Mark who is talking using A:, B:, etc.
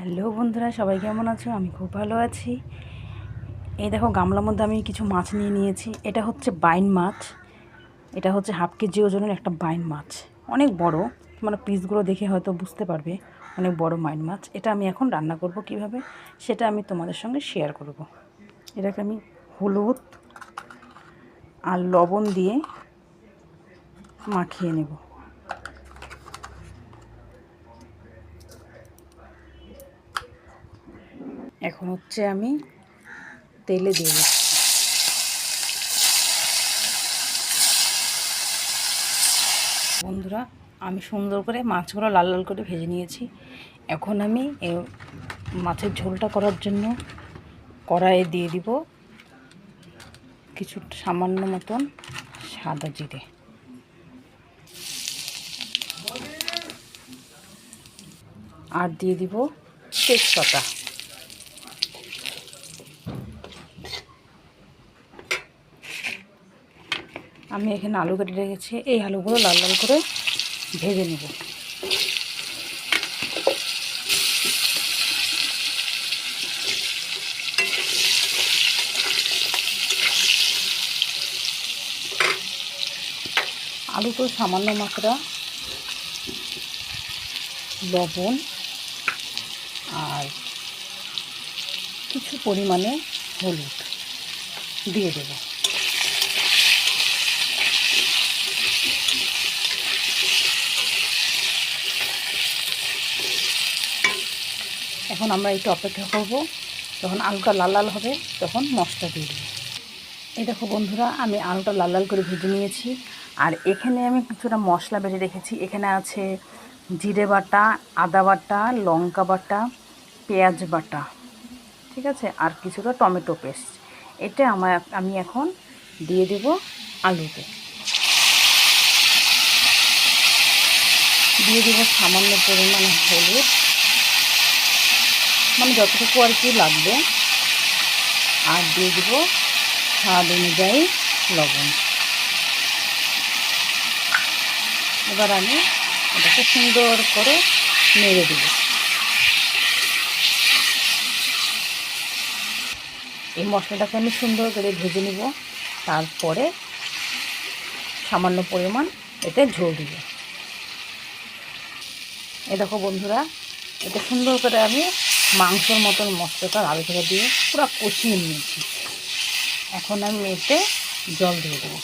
A: Hello বন্ধুরা, সবাই কেমন আছো? আমি খুব ভালো আছি। এই দেখো, গামলার মধ্যে আমি কিছু মাছ নিয়ে নিয়েছি। এটা হচ্ছে বাইন মাছ। এটা হচ্ছে হাফ কেজি ওজনের একটা বাইন মাছ, অনেক বড়। মানে পিসগুলো দেখে হয়তো বুঝতে পারবে অনেক বড় বাইন মাছ। এটা আমি এখন রান্না করব কিভাবে, সেটা আমি তোমাদের সঙ্গে শেয়ার করব। এটাকে আমি হলুদ আর লবণ দিয়ে মাখিয়ে নেব। এখন হচ্ছে আমি তেলে দিয়ে দিচ্ছি। বন্ধুরা, আমি সুন্দর করে মাছগুলো লাল লাল করে ভেজে নিয়েছি। এখন আমি মাছের ঝোলটা করার জন্য কড়াইয়ে দিয়ে দিব কিছু সামান্য মতন সাদা জিরে, আর দিয়ে দিব তেজপাতা। আমি এখানে আলু কেটে রেখেছি, এই আলুগুলো লাল লাল করে ভেজে নেব। আলুতে সামান্য মাত্রা লবণ আর কিছু পরিমাণে হলুদ দিয়ে দেব। এখন আমরা একটু অপেক্ষা করব, যখন আলুটা লাল লাল হবে তখন মশলা দিয়ে দেবো। এই দেখো বন্ধুরা, আমি আলুটা লাল লাল করে ভেজে নিয়েছি। আর এখানে আমি কিছুটা মশলা বেটে রেখেছি। এখানে আছে জিরে বাটা, আদা বাটা, লঙ্কা বাটা, পেঁয়াজ বাটা, ঠিক আছে, আর কিছুটা টমেটো পেস্ট। এটা আমি এখন দিয়ে দেব আলুতে। দিয়ে দেবো সামান্য পরিমাণে হলুদ, মানে যতটুকু আর কি লাগবে, আর দিয়ে দেবো স্বাদ অনুযায়ী লবণ। এবার আমি এটাকে সুন্দর করে নেড়ে দেব। এই মশলাটাকে আমি সুন্দর করে ভেজে নেব, তারপরে সামান্য পরিমাণ এতে ঝোল দিব। এ দেখো বন্ধুরা, এটা সুন্দর করে আমি মাংসের মতন মশলাটা আলু থেকে দিয়ে পুরো কষিয়ে নিয়েছি। এখন আমি এতে জল দিয়ে দেবো।